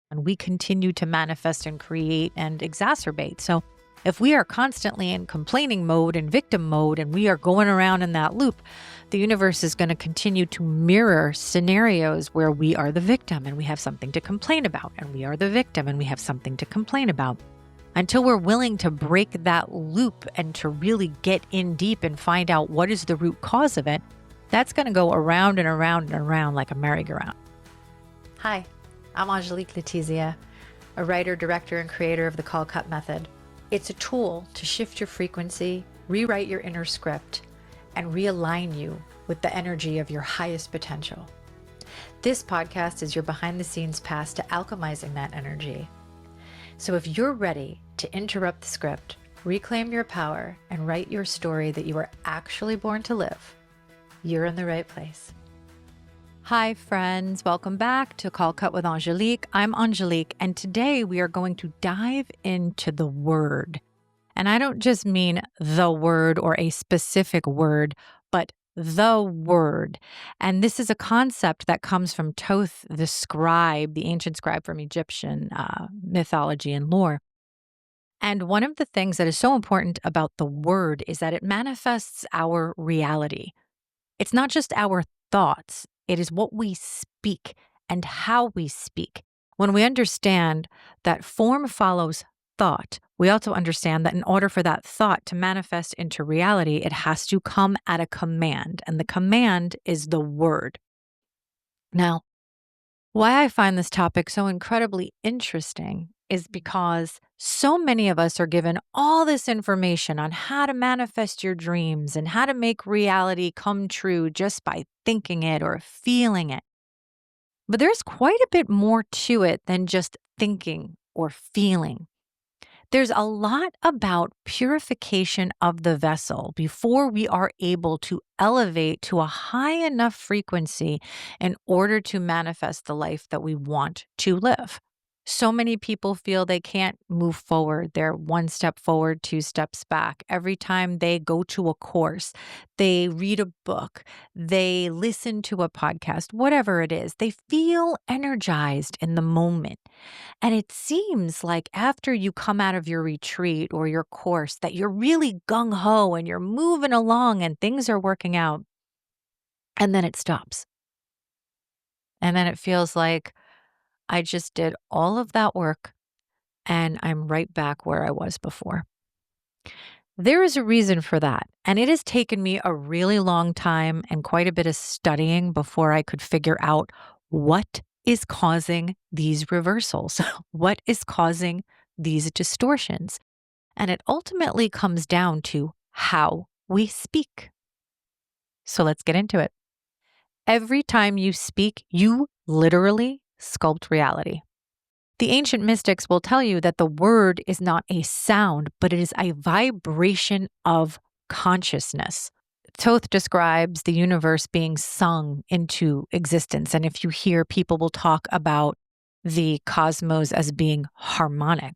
and we continue to manifest and create and exacerbate. So if we are constantly in complaining mode and victim mode and we are going around in that loop, the universe is going to continue to mirror scenarios where we are the victim and we have something to complain about, and we are the victim and we have something to complain about. Until we're willing to break that loop and to really get in deep and find out what is the root cause of it, that's going to go around and around and around like a merry-go-round. Hi, I'm Angelique Letizia, a writer, director, and creator of the Call Cut Method. It's a tool to shift your frequency, rewrite your inner script, and realign you with the energy of your highest potential. This podcast is your behind-the-scenes pass to alchemizing that energy. So if you're ready to interrupt the script, reclaim your power, and write your story that you are actually born to live, you're in the right place. Hi, friends. Welcome back to Call Cut with Angelique. I'm Angelique, and today we are going to dive into the word. And I don't just mean the word or a specific word, but the word. And this is a concept that comes from Thoth, the scribe, the ancient scribe from Egyptian mythology and lore. And one of the things that is so important about the word is that it manifests our reality. It's not just our thoughts. It is what we speak and how we speak. When we understand that form follows thought, we also understand that in order for that thought to manifest into reality, it has to come at a command, and the command is the word. Now, why I find this topic so incredibly interesting is because so many of us are given all this information on how to manifest your dreams and how to make reality come true just by thinking it or feeling it. But there's quite a bit more to it than just thinking or feeling. There's a lot about purification of the vessel before we are able to elevate to a high enough frequency in order to manifest the life that we want to live. So many people feel they can't move forward. They're one step forward, two steps back. Every time they go to a course, they read a book, they listen to a podcast, whatever it is, they feel energized in the moment. And it seems like after you come out of your retreat or your course that you're really gung-ho and you're moving along and things are working out. And then it stops. And then it feels like I just did all of that work and I'm right back where I was before. There is a reason for that. And it has taken me a really long time and quite a bit of studying before I could figure out what is causing these reversals, what is causing these distortions. And it ultimately comes down to how we speak. So let's get into it. Every time you speak, you literally sculpt reality. The ancient mystics will tell you that the word is not a sound, but it is a vibration of consciousness. Thoth describes the universe being sung into existence. And if you hear, people will talk about the cosmos as being harmonic.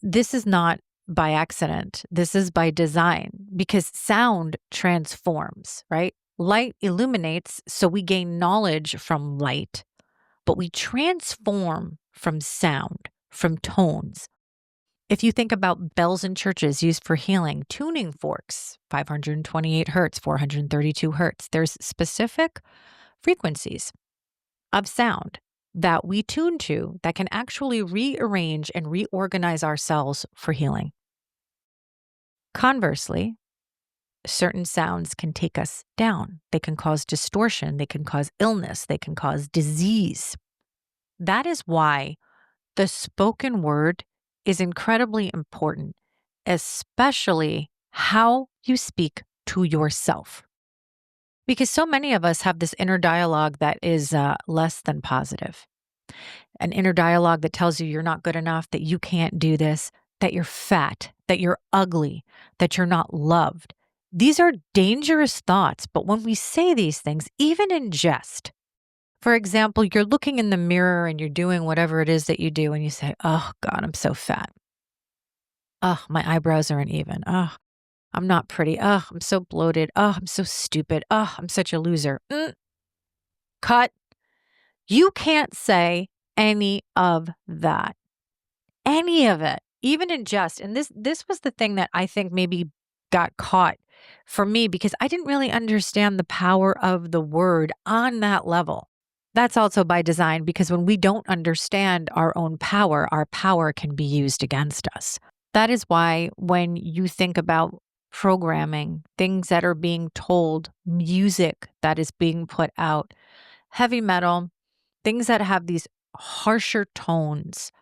This is not by accident. This is by design, because sound transforms, right? Light illuminates, so we gain knowledge from light, but we transform from sound, from tones. If you think about bells in churches used for healing, tuning forks, 528 hertz, 432 hertz, there's specific frequencies of sound that we tune to that can actually rearrange and reorganize ourselves for healing. Conversely, certain sounds can take us down. They can cause distortion. They can cause illness. They can cause disease. That is why the spoken word is incredibly important, especially how you speak to yourself. Because so many of us have this inner dialogue that is less than positive. An inner dialogue that tells you you're not good enough, that you can't do this, that you're fat, that you're ugly, that you're not loved. These are dangerous thoughts, but when we say these things, even in jest, for example, you're looking in the mirror and you're doing whatever it is that you do and you say, oh God, I'm so fat. Oh, my eyebrows aren't even. Oh, I'm not pretty. Oh, I'm so bloated. Oh, I'm so stupid. Oh, I'm such a loser. Cut. You can't say any of that. Any of it, even in jest. And this was the thing that I think maybe got caught for me because I didn't really understand the power of the word on that level. That's also by design because when we don't understand our own power, our power can be used against us. That is why when you think about programming, things that are being told, music that is being put out, heavy metal, things that have these harsher tones,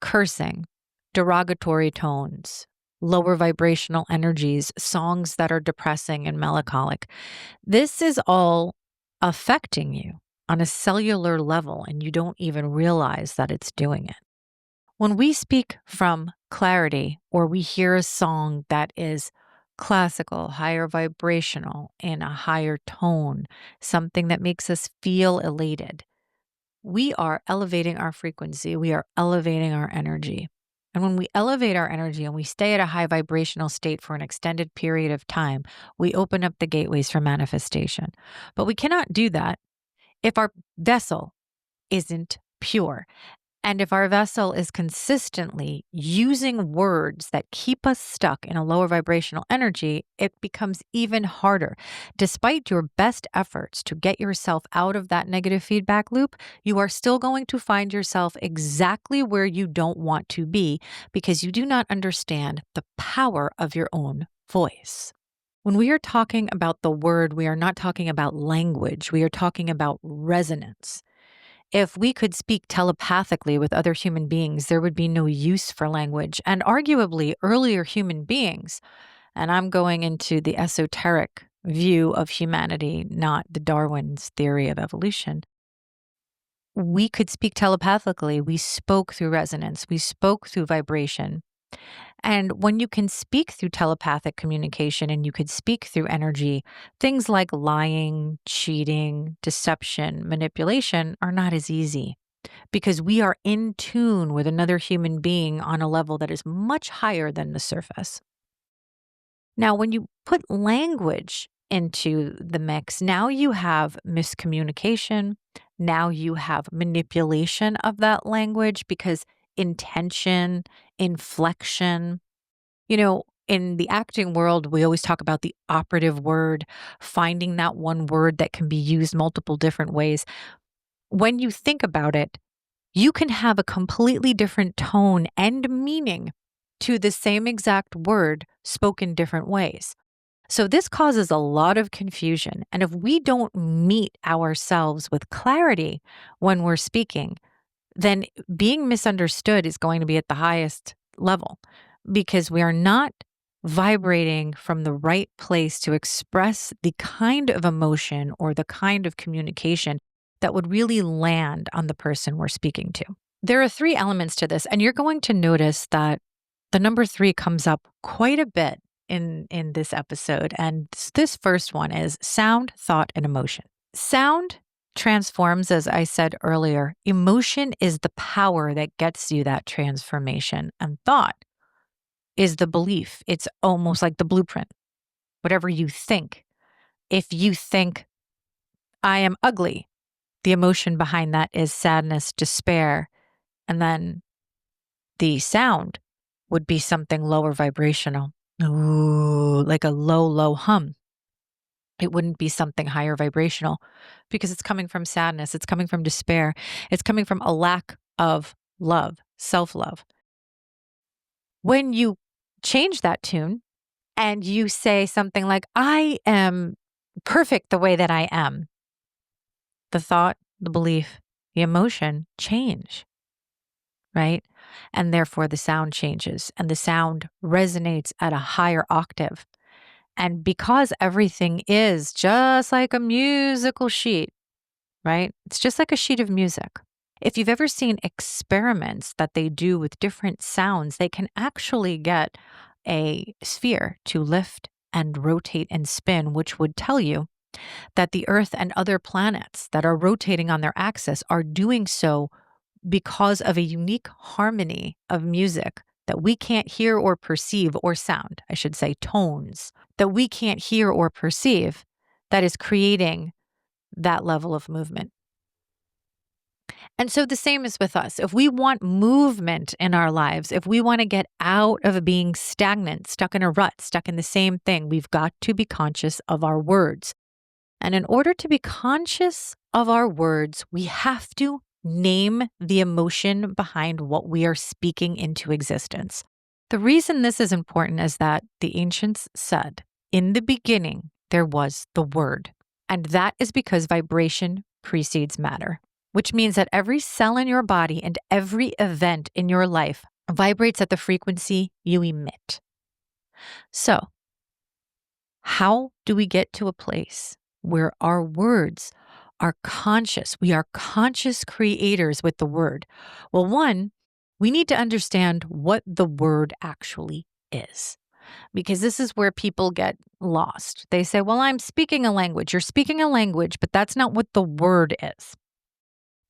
cursing, derogatory tones, lower vibrational energies, songs that are depressing and melancholic. This is all affecting you on a cellular level, and you don't even realize that it's doing it. When we speak from clarity or we hear a song that is classical, higher vibrational, in a higher tone, something that makes us feel elated, we are elevating our frequency. We are elevating our energy. And when we elevate our energy and we stay at a high vibrational state for an extended period of time, we open up the gateways for manifestation. But we cannot do that if our vessel isn't pure. And if our vessel is consistently using words that keep us stuck in a lower vibrational energy, it becomes even harder. Despite your best efforts to get yourself out of that negative feedback loop, you are still going to find yourself exactly where you don't want to be because you do not understand the power of your own voice. When we are talking about the word, we are not talking about language. We are talking about resonance. If we could speak telepathically with other human beings, there would be no use for language. And arguably, earlier human beings, and I'm going into the esoteric view of humanity, not the Darwin's theory of evolution, we could speak telepathically. We spoke through resonance, we spoke through vibration. And when you can speak through telepathic communication and you could speak through energy, things like lying, cheating, deception, manipulation are not as easy because we are in tune with another human being on a level that is much higher than the surface. Now, when you put language into the mix, now you have miscommunication. Now you have manipulation of that language because intention, inflection, in the acting world, we always talk about the operative word, finding that one word that can be used multiple different ways. When you think about it, you can have a completely different tone and meaning to the same exact word spoken different ways. So this causes a lot of confusion. And if we don't meet ourselves with clarity when we're speaking, then being misunderstood is going to be at the highest level because we are not vibrating from the right place to express the kind of emotion or the kind of communication that would really land on the person we're speaking to. There are three elements to this, and you're going to notice that the number 3 comes up quite a bit in this episode. And this first one is sound, thought, and emotion. Sound transforms, as I said earlier. Emotion is the power that gets you that transformation. And thought is the belief. It's almost like the blueprint. Whatever you think. If you think, I am ugly, the emotion behind that is sadness, despair. And then the sound would be something lower vibrational. Ooh, like a low, low hum. It wouldn't be something higher vibrational because it's coming from sadness. It's coming from despair. It's coming from a lack of love, self-love. When you change that tune and you say something like, I am perfect the way that I am, the thought, the belief, the emotion change, right? And therefore the sound changes and the sound resonates at a higher octave. And because everything is just like a musical sheet, right? It's just like a sheet of music. If you've ever seen experiments that they do with different sounds, they can actually get a sphere to lift and rotate and spin, which would tell you that the Earth and other planets that are rotating on their axis are doing so because of a unique harmony of music that we can't hear or perceive, or sound, I should say, tones that we can't hear or perceive, that is creating that level of movement. And so the same is with us. If we want movement in our lives, if we want to get out of being stagnant, stuck in a rut, stuck in the same thing, we've got to be conscious of our words. And in order to be conscious of our words, we have to name the emotion behind what we are speaking into existence. The reason this is important is that the ancients said, in the beginning, there was the word. And that is because vibration precedes matter, which means that every cell in your body and every event in your life vibrates at the frequency you emit. So, how do we get to a place where our words are conscious? We are conscious creators with the word. Well, one, we need to understand what the word actually is, because this is where people get lost. They say, well, I'm speaking a language. You're speaking a language, but that's not what the word is.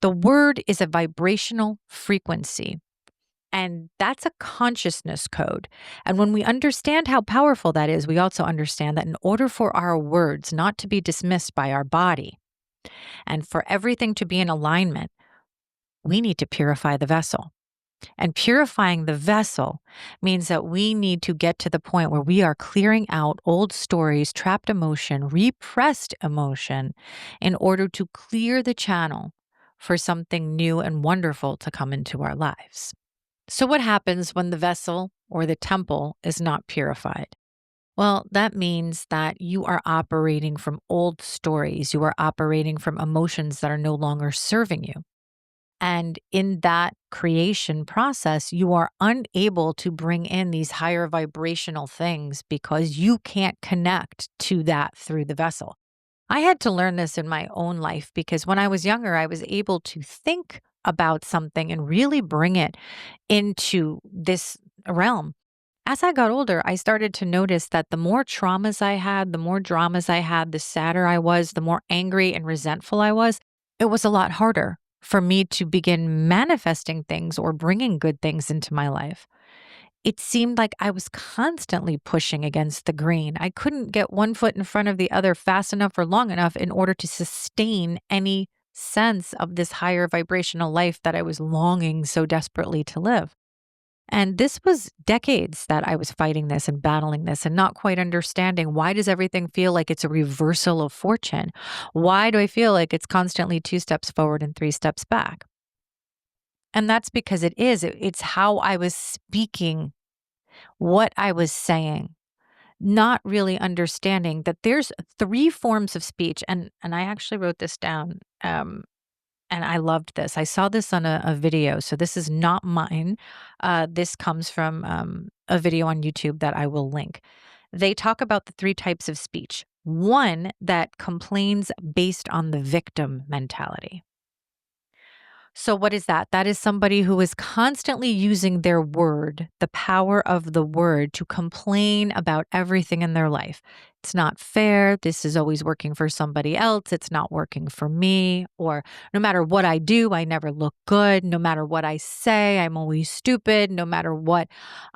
The word is a vibrational frequency. And that's a consciousness code. And when we understand how powerful that is, we also understand that in order for our words not to be dismissed by our body and for everything to be in alignment, we need to purify the vessel. And purifying the vessel means that we need to get to the point where we are clearing out old stories, trapped emotion, repressed emotion in order to clear the channel for something new and wonderful to come into our lives. So, what happens when the vessel or the temple is not purified? Well, that means that you are operating from old stories. You are operating from emotions that are no longer serving you. And in that creation process, you are unable to bring in these higher vibrational things because you can't connect to that through the vessel. I had to learn this in my own life because when I was younger, I was able to think about something and really bring it into this realm. As I got older, I started to notice that the more traumas I had, the more dramas I had, the sadder I was, the more angry and resentful I was, it was a lot harder for me to begin manifesting things or bringing good things into my life. It seemed like I was constantly pushing against the grain. I couldn't get one foot in front of the other fast enough or long enough in order to sustain any sense of this higher vibrational life that I was longing so desperately to live. And this was decades that I was fighting this and battling this and not quite understanding, why does everything feel like it's a reversal of fortune? Why do I feel like it's constantly 2 steps forward and 3 steps back? And that's because it is. It's how I was speaking, what I was saying, not really understanding that there's 3 forms of speech. And I actually wrote this down. And I loved this. I saw this on a video. So this is not mine. This comes from a video on YouTube that I will link. They talk about the 3 types of speech. One that complains based on the victim mentality. So, what is that? That is somebody who is constantly using their word, the power of the word, to complain about everything in their life. It's not fair. This is always working for somebody else. It's not working for me. Or no matter what I do, I never look good. No matter what I say, I'm always stupid. No matter what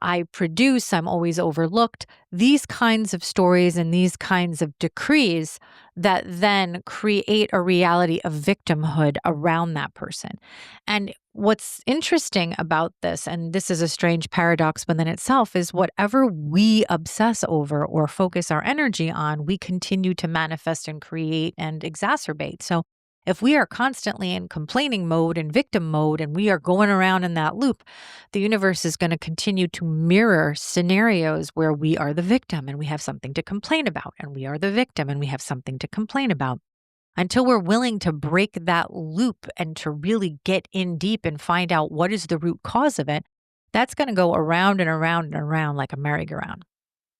I produce, I'm always overlooked. These kinds of stories and these kinds of decrees that then create a reality of victimhood around that person. And what's interesting about this, and this is a strange paradox within itself, is whatever we obsess over or focus our energy on, we continue to manifest and create and exacerbate. So if we are constantly in complaining mode and victim mode, and we are going around in that loop, the universe is going to continue to mirror scenarios where we are the victim and we have something to complain about, and we are the victim and we have something to complain about. Until we're willing to break that loop and to really get in deep and find out what is the root cause of it, that's going to go around and around and around like a merry-go-round.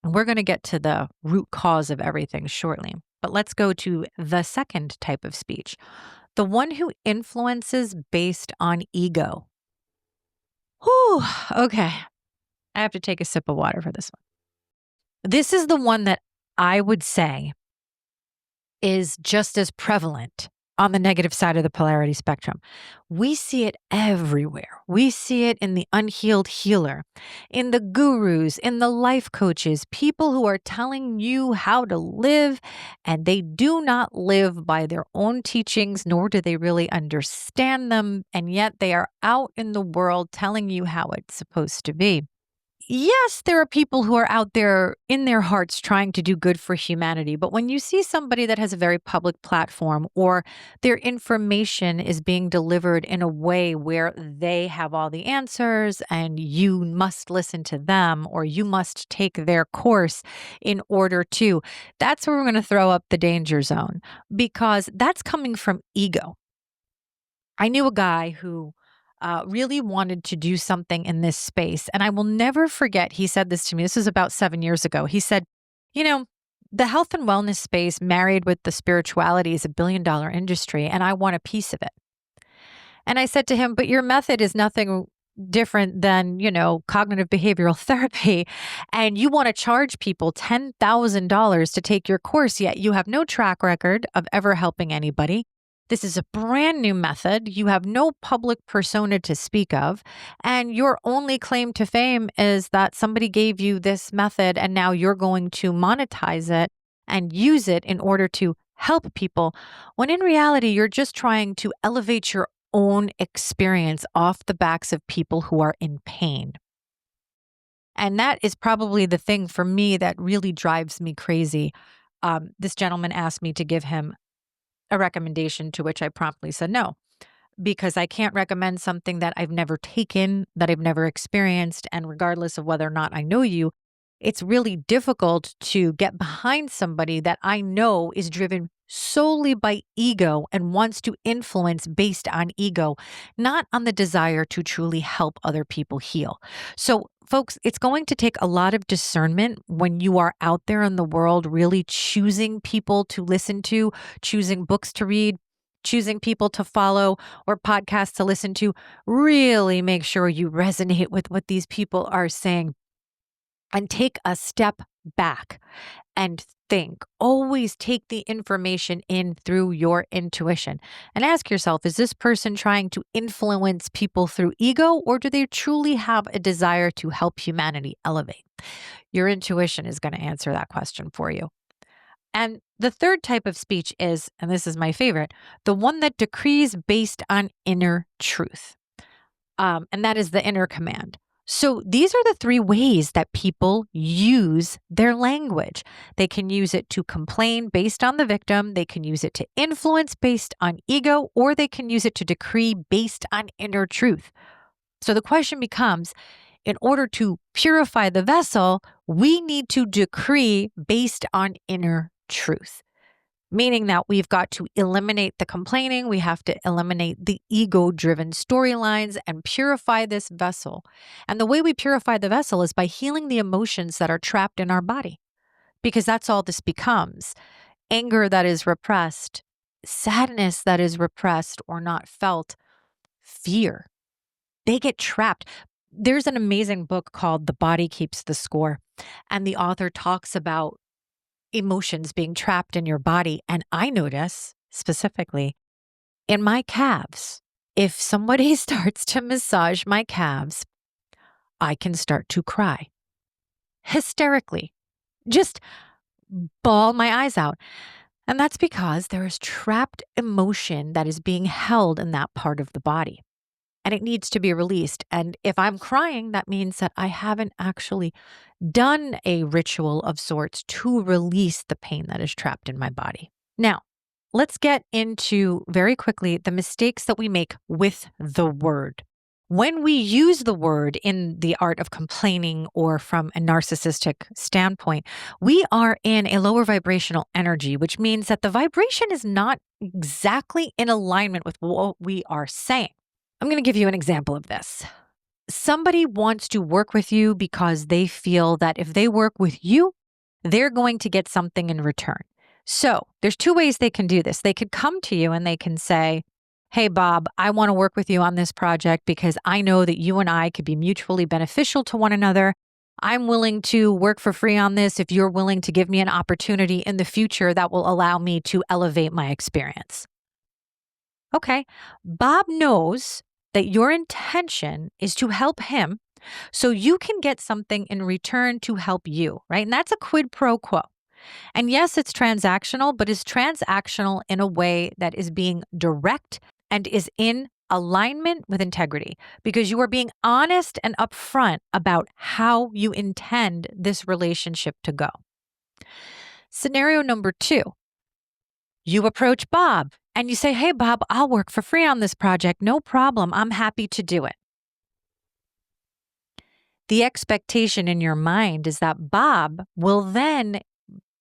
And we're going to get to the root cause of everything shortly. But let's go to the second type of speech, the one who influences based on ego. Whew, okay. I have to take a sip of water for this one. This is the one that I would say is just as prevalent on the negative side of the polarity spectrum. We see it everywhere. We see it in the unhealed healer, in the gurus, in the life coaches, people who are telling you how to live, and they do not live by their own teachings, nor do they really understand them. And yet they are out in the world telling you how it's supposed to be. Yes, there are people who are out there in their hearts trying to do good for humanity. But when you see somebody that has a very public platform or their information is being delivered in a way where they have all the answers and you must listen to them or you must take their course in order to, that's where we're going to throw up the danger zone because that's coming from ego. I knew a guy who really wanted to do something in this space. And I will never forget, he said this to me. This was about 7 years ago. He said, you know, the health and wellness space married with the spirituality is $1 billion industry, and I want a piece of it. And I said to him, but your method is nothing different than, cognitive behavioral therapy. And you want to charge people $10,000 to take your course, yet you have no track record of ever helping anybody. This is a brand new method. You have no public persona to speak of. And your only claim to fame is that somebody gave you this method and now you're going to monetize it and use it in order to help people. When in reality, you're just trying to elevate your own experience off the backs of people who are in pain. And that is probably the thing for me that really drives me crazy. This gentleman asked me to give him a recommendation, to which I promptly said no, because I can't recommend something that I've never taken, that I've never experienced. And regardless of whether or not I know you, it's really difficult to get behind somebody that I know is driven solely by ego and wants to influence based on ego, not on the desire to truly help other people heal. So, folks, it's going to take a lot of discernment when you are out there in the world, really choosing people to listen to, choosing books to read, choosing people to follow or podcasts to listen to. Really make sure you resonate with what these people are saying and take a step back and think. Always take the information in through your intuition and ask yourself, is this person trying to influence people through ego, or do they truly have a desire to help humanity elevate? Your intuition is going to answer that question for you. And the third type of speech is, and this is my favorite, the one that decrees based on inner truth. And that is the inner command. So these are the three ways that people use their language. They can use it to complain based on the victim. They can use it to influence based on ego, or they can use it to decree based on inner truth. So the question becomes, in order to purify the vessel, we need to decree based on inner truth. Meaning that we've got to eliminate the complaining, we have to eliminate the ego-driven storylines and purify this vessel. And the way we purify the vessel is by healing the emotions that are trapped in our body, because that's all this becomes. Anger that is repressed, sadness that is repressed or not felt, fear. They get trapped. There's an amazing book called The Body Keeps the Score, and the author talks about emotions being trapped in your body. And I notice specifically in my calves, if somebody starts to massage my calves, I can start to cry hysterically, just bawl my eyes out. And that's because there is trapped emotion that is being held in that part of the body. And it needs to be released. And if I'm crying, that means that I haven't actually done a ritual of sorts to release the pain that is trapped in my body. Now, let's get into very quickly the mistakes that we make with the word. When we use the word in the art of complaining or from a narcissistic standpoint, we are in a lower vibrational energy, which means that the vibration is not exactly in alignment with what we are saying. I'm going to give you an example of this. Somebody wants to work with you because they feel that if they work with you, they're going to get something in return. So there's two ways they can do this. They could come to you and they can say, hey, Bob, I want to work with you on this project because I know that you and I could be mutually beneficial to one another. I'm willing to work for free on this if you're willing to give me an opportunity in the future that will allow me to elevate my experience. Okay. Bob knows that your intention is to help him so you can get something in return to help you, right? And that's a quid pro quo. And yes, it's transactional, but it's transactional in a way that is being direct and is in alignment with integrity because you are being honest and upfront about how you intend this relationship to go. Scenario number 2, you approach Bob and you say, "Hey, Bob, I'll work for free on this project. No problem. I'm happy to do it." The expectation in your mind is that Bob will then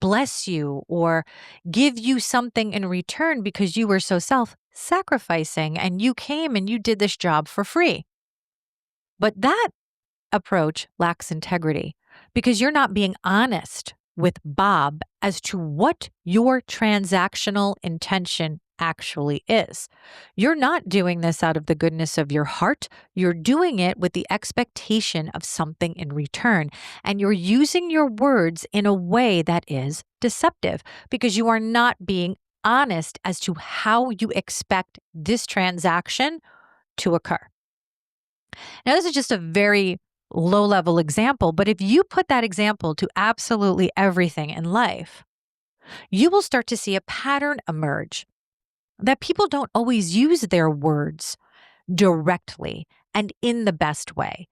bless you or give you something in return because you were so self-sacrificing and you came and you did this job for free. But that approach lacks integrity because you're not being honest with Bob as to what your transactional intention actually is. You're not doing this out of the goodness of your heart. You're doing it with the expectation of something in return. And you're using your words in a way that is deceptive because you are not being honest as to how you expect this transaction to occur. Now, this is just a very low level example, but if you put that example to absolutely everything in life, you will start to see a pattern emerge that people don't always use their words directly and in the best way.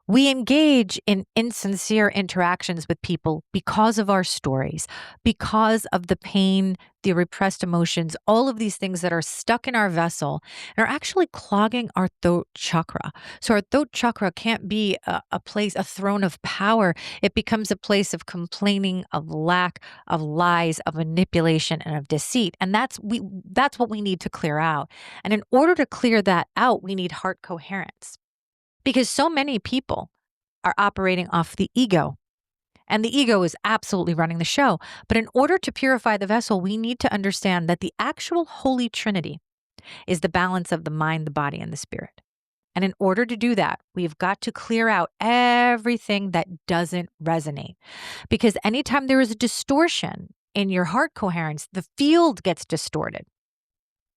We engage in insincere interactions with people because of our stories, because of the pain, the repressed emotions, all of these things that are stuck in our vessel and are actually clogging our throat chakra. So our throat chakra can't be a place, a throne of power. It becomes a place of complaining, of lack, of lies, of manipulation, and of deceit. And that's what we need to clear out. And in order to clear that out, we need heart coherence. Because so many people are operating off the ego, and the ego is absolutely running the show. But in order to purify the vessel, we need to understand that the actual Holy Trinity is the balance of the mind, the body, and the spirit. And in order to do that, we've got to clear out everything that doesn't resonate. Because anytime there is a distortion in your heart coherence, the field gets distorted.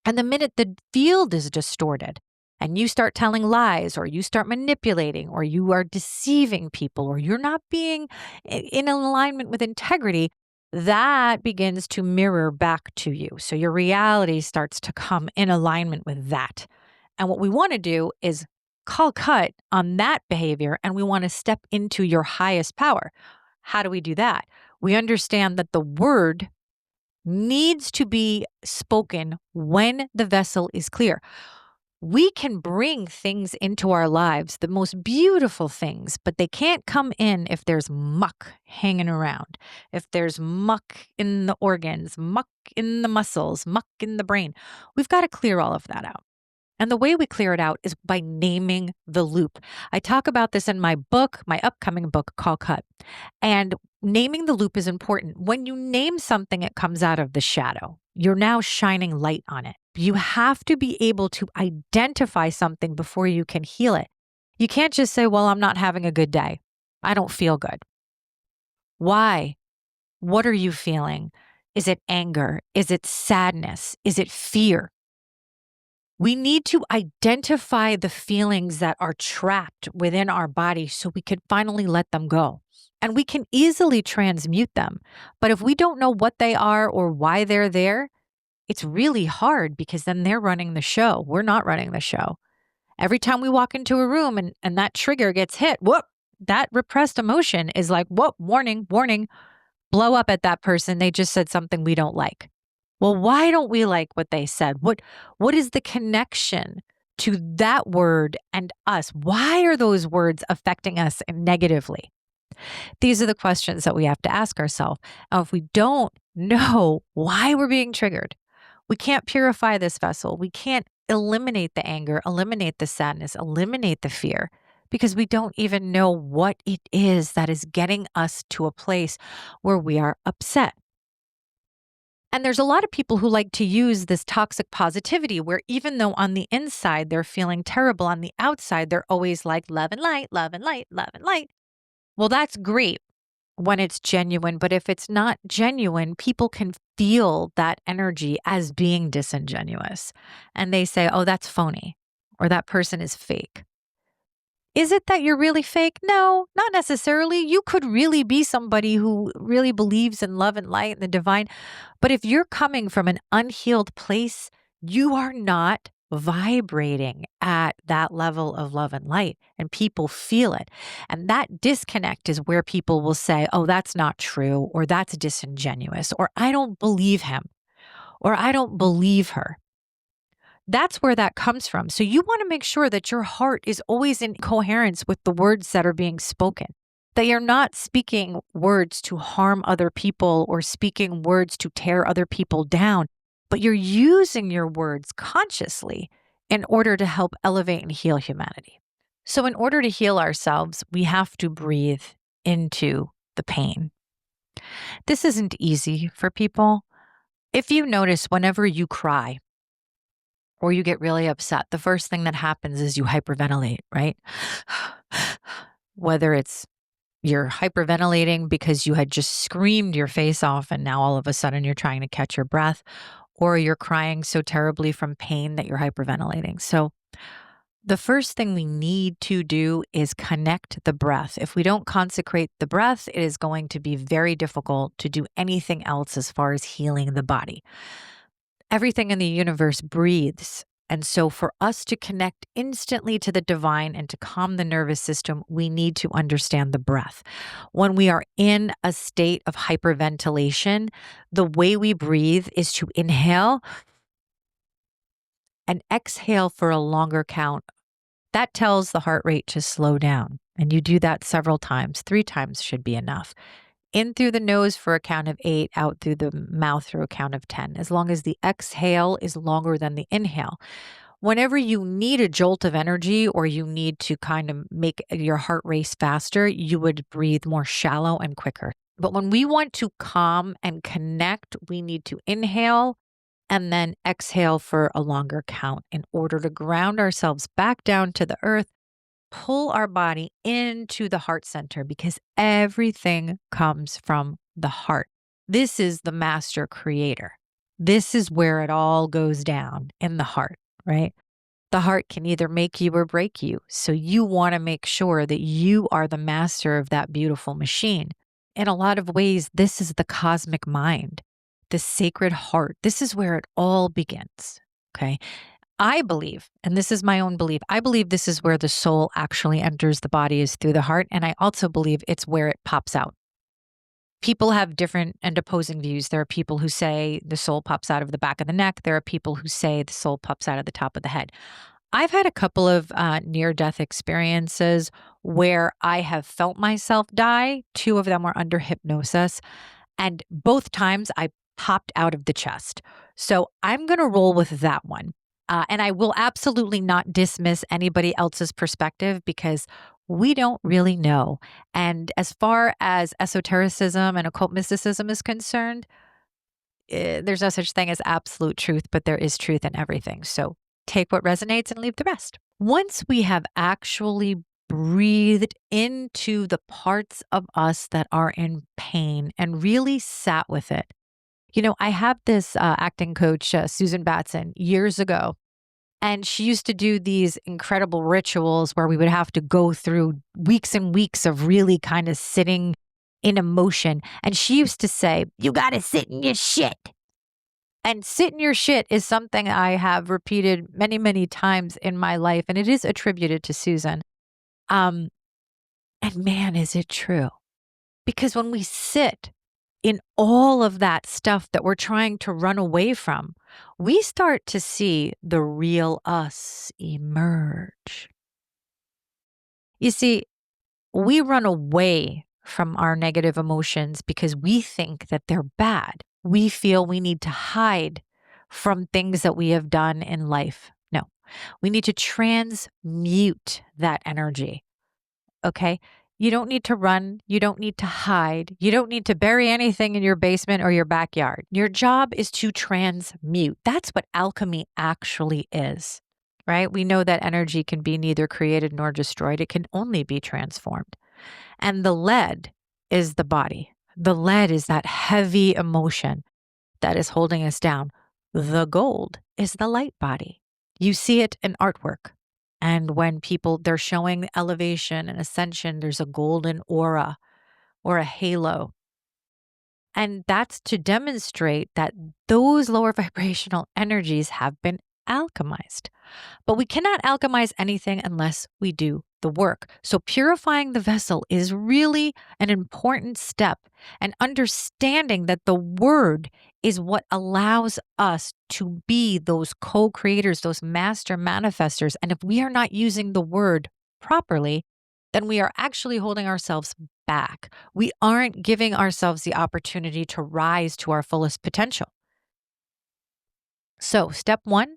And the minute the field is distorted, and you start telling lies, or you start manipulating, or you are deceiving people, or you're not being in alignment with integrity, that begins to mirror back to you. So your reality starts to come in alignment with that. And what we want to do is call cut on that behavior, and we want to step into your highest power. How do we do that? We understand that the word needs to be spoken when the vessel is clear. We can bring things into our lives, the most beautiful things, but they can't come in if there's muck hanging around, if there's muck in the organs, muck in the muscles, muck in the brain. We've got to clear all of that out. And the way we clear it out is by naming the loop. I talk about this in my book, my upcoming book, Call Cut. And naming the loop is important. When you name something, it comes out of the shadow. You're now shining light on it. You have to be able to identify something before you can heal it. You can't just say, well, I'm not having a good day. I don't feel good. Why? What are you feeling? Is it anger? Is it sadness? Is it fear? We need to identify the feelings that are trapped within our body so we can finally let them go. And we can easily transmute them. But if we don't know what they are or why they're there, it's really hard because then they're running the show. We're not running the show. Every time we walk into a room and that trigger gets hit, whoop, that repressed emotion is like, whoop, warning, warning, blow up at that person. They just said something we don't like. Well, why don't we like what they said? What is the connection to that word and us? Why are those words affecting us negatively? These are the questions that we have to ask ourselves. And if we don't know why we're being triggered, we can't purify this vessel. We can't eliminate the anger, eliminate the sadness, eliminate the fear, because we don't even know what it is that is getting us to a place where we are upset. And there's a lot of people who like to use this toxic positivity where even though on the inside they're feeling terrible, on the outside they're always like love and light, love and light, love and light. Well, that's great. when it's genuine. But if it's not genuine, people can feel that energy as being disingenuous. And they say, oh, that's phony, or that person is fake. Is it that you're really fake? No, not necessarily. You could really be somebody who really believes in love and light and the divine. But if you're coming from an unhealed place, you are not vibrating at that level of love and light, and people feel it. And that disconnect is where people will say, oh, that's not true, or that's disingenuous, or I don't believe him, or I don't believe her. That's where that comes from. So you want to make sure that your heart is always in coherence with the words that are being spoken, that you're not speaking words to harm other people or speaking words to tear other people down, but you're using your words consciously in order to help elevate and heal humanity. So in order to heal ourselves, we have to breathe into the pain. This isn't easy for people. If you notice, whenever you cry, or you get really upset, the first thing that happens is you hyperventilate, right? Whether it's you're hyperventilating because you had just screamed your face off and now all of a sudden you're trying to catch your breath, or you're crying so terribly from pain that you're hyperventilating. So the first thing we need to do is connect the breath. If we don't consecrate the breath, it is going to be very difficult to do anything else as far as healing the body. Everything in the universe breathes. And so for us to connect instantly to the divine and to calm the nervous system, we need to understand the breath. When we are in a state of hyperventilation, the way we breathe is to inhale and exhale for a longer count. That tells the heart rate to slow down. And you do that several times. 3 times should be enough. In through the nose for a count of 8, out through the mouth through a count of 10, as long as the exhale is longer than the inhale. Whenever you need a jolt of energy or you need to kind of make your heart race faster, you would breathe more shallow and quicker. But when we want to calm and connect, we need to inhale and then exhale for a longer count in order to ground ourselves back down to the earth, pull our body into the heart center, because everything comes from the heart. This is the master creator. This is where it all goes down, in the heart, right? The heart can either make you or break you. So you want to make sure that you are the master of that beautiful machine. In a lot of ways, this is the cosmic mind, the sacred heart. This is where it all begins, okay? I believe, and this is my own belief, I believe this is where the soul actually enters the body, is through the heart. And I also believe it's where it pops out. People have different and opposing views. There are people who say the soul pops out of the back of the neck. There are people who say the soul pops out of the top of the head. I've had a couple of near-death experiences where I have felt myself die. 2 of them were under hypnosis. And both times I popped out of the chest. So I'm going to roll with that one. And I will absolutely not dismiss anybody else's perspective, because we don't really know. And as far as esotericism and occult mysticism is concerned, there's no such thing as absolute truth, but there is truth in everything. So take what resonates and leave the rest. Once we have actually breathed into the parts of us that are in pain and really sat with it. You know, I have this acting coach, Susan Batson, years ago, and she used to do these incredible rituals where we would have to go through weeks and weeks of really kind of sitting in emotion. And she used to say, you got to sit in your shit. And sit in your shit is something I have repeated many, many times in my life. And it is attributed to Susan. And man, is it true. Because when we sit in all of that stuff that we're trying to run away from, we start to see the real us emerge. You see, we run away from our negative emotions because we think that they're bad. We feel we need to hide from things that we have done in life. No, we need to transmute that energy. Okay? You don't need to run. You don't need to hide. You don't need to bury anything in your basement or your backyard. Your job is to transmute. That's what alchemy actually is, right? We know that energy can be neither created nor destroyed. It can only be transformed. And the lead is the body. The lead is that heavy emotion that is holding us down. The gold is the light body. You see it in artwork. And when people, they're showing elevation and ascension, there's a golden aura or a halo. And that's to demonstrate that those lower vibrational energies have been alchemized. But we cannot alchemize anything unless we do the work. So purifying the vessel is really an important step, and understanding that the word is what allows us to be those co-creators, those master manifestors. And if we are not using the word properly, then we are actually holding ourselves back. We aren't giving ourselves the opportunity to rise to our fullest potential. So, step one,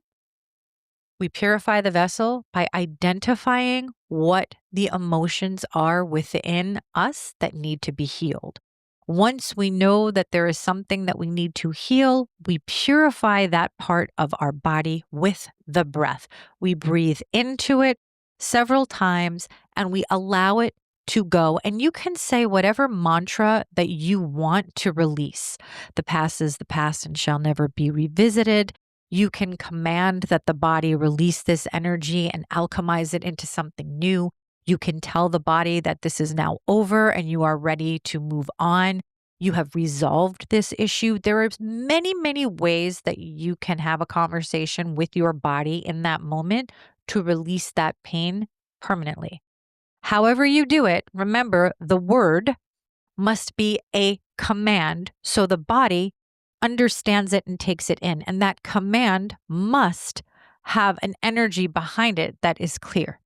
we purify the vessel by identifying what the emotions are within us that need to be healed. Once we know that there is something that we need to heal, we purify that part of our body with the breath. We breathe into it several times and we allow it to go. And you can say whatever mantra that you want to release. The past is the past and shall never be revisited. You can command that the body release this energy and alchemize it into something new. You can tell the body that this is now over and you are ready to move on. You have resolved this issue. There are many, many ways that you can have a conversation with your body in that moment to release that pain permanently. However you do it, remember the word must be a command so the body understands it and takes it in. And that command must have an energy behind it that is clear,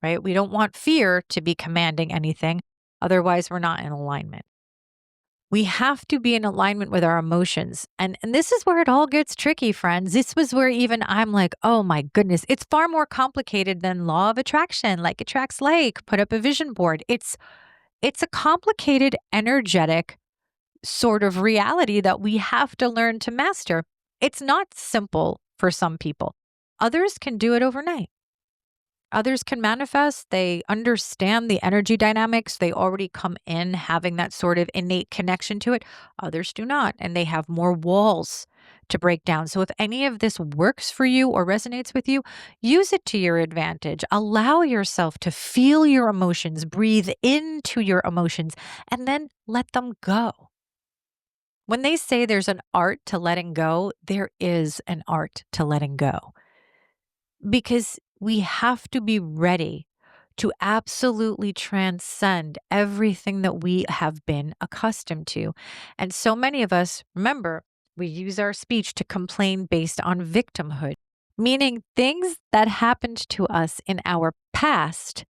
right? We don't want fear to be commanding anything. Otherwise, we're not in alignment. We have to be in alignment with our emotions. And this is where it all gets tricky, friends. This was where even I'm like, oh my goodness, it's far more complicated than law of attraction, like attracts like, put up a vision board. It's a complicated, energetic sort of reality that we have to learn to master. It's not simple for some people. Others can do it overnight. Others can manifest. They understand the energy dynamics. They already come in having that sort of innate connection to it. Others do not, and they have more walls to break down. So if any of this works for you or resonates with you, use it to your advantage. Allow yourself to feel your emotions, breathe into your emotions, and then let them go. When they say there's an art to letting go, there is an art to letting go. Because we have to be ready to absolutely transcend everything that we have been accustomed to. And so many of us, remember, we use our speech to complain based on victimhood, meaning things that happened to us in our past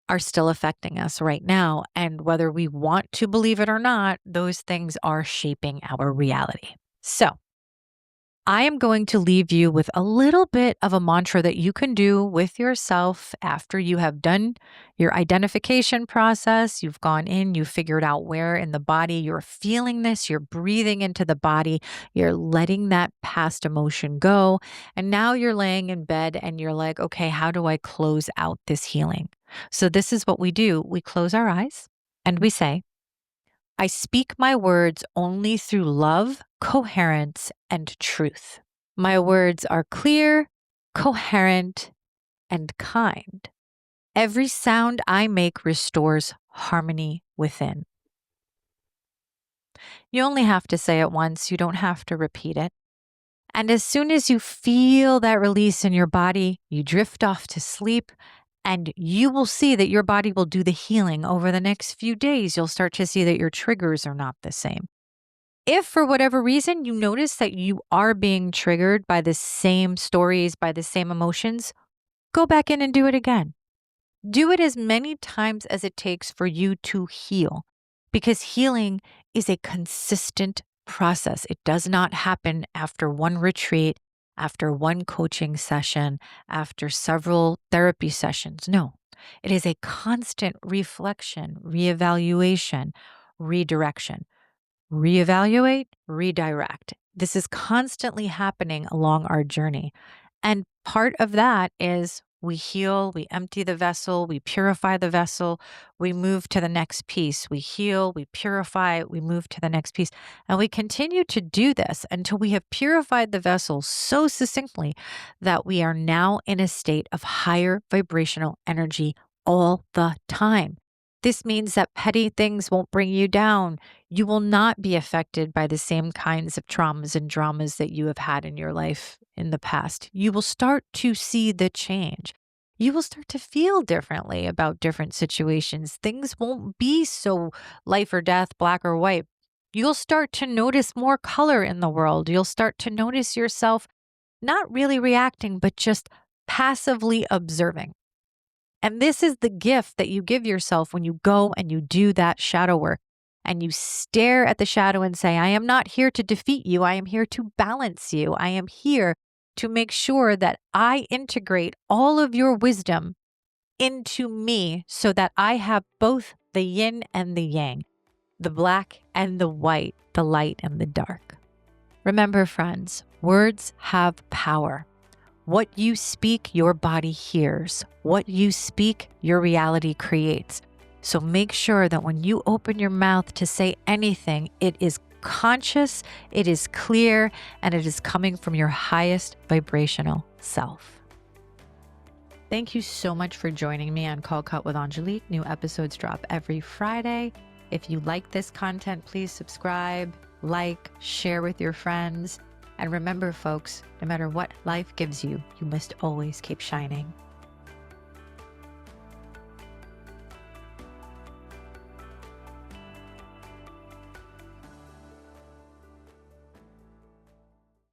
are still affecting us right now. And whether we want to believe it or not, those things are shaping our reality. So, I am going to leave you with a little bit of a mantra that you can do with yourself after you have done your identification process. You've gone in, you've figured out where in the body you're feeling this, you're breathing into the body, you're letting that past emotion go. And now you're laying in bed and you're like, okay, how do I close out this healing? So, this is what we do. We close our eyes and we say, I speak my words only through love, coherence, and truth. My words are clear, coherent, and kind. Every sound I make restores harmony within. You only have to say it once, you don't have to repeat it. And as soon as you feel that release in your body, you drift off to sleep. And you will see that your body will do the healing over the next few days. You'll start to see that your triggers are not the same. If for whatever reason you notice that you are being triggered by the same stories, by the same emotions, go back in and do it again. Do it as many times as it takes for you to heal, because healing is a consistent process. It does not happen after one retreat, after one coaching session, after several therapy sessions. No, it is a constant reflection, reevaluation, redirection. Reevaluate, redirect. This is constantly happening along our journey. And part of that is we heal, we empty the vessel, we purify the vessel, we move to the next piece. We heal, we purify, we move to the next piece. And we continue to do this until we have purified the vessel so succinctly that we are now in a state of higher vibrational energy all the time. This means that petty things won't bring you down. You will not be affected by the same kinds of traumas and dramas that you have had in your life in the past. You will start to see the change. You will start to feel differently about different situations. Things won't be so life or death, black or white. You'll start to notice more color in the world. You'll start to notice yourself not really reacting, but just passively observing. And this is the gift that you give yourself when you go and you do that shadow work and you stare at the shadow and say, I am not here to defeat you. I am here to balance you. I am here to make sure that I integrate all of your wisdom into me so that I have both the yin and the yang, the black and the white, the light and the dark. Remember, friends, words have power. What you speak, your body hears. What you speak, your reality creates. So make sure that when you open your mouth to say anything, it is conscious, it is clear, and it is coming from your highest vibrational self. Thank you so much for joining me on Call Cut with Angelique. New episodes drop every Friday. If you like this content, please subscribe, like, share with your friends. And remember, folks, no matter what life gives you, you must always keep shining.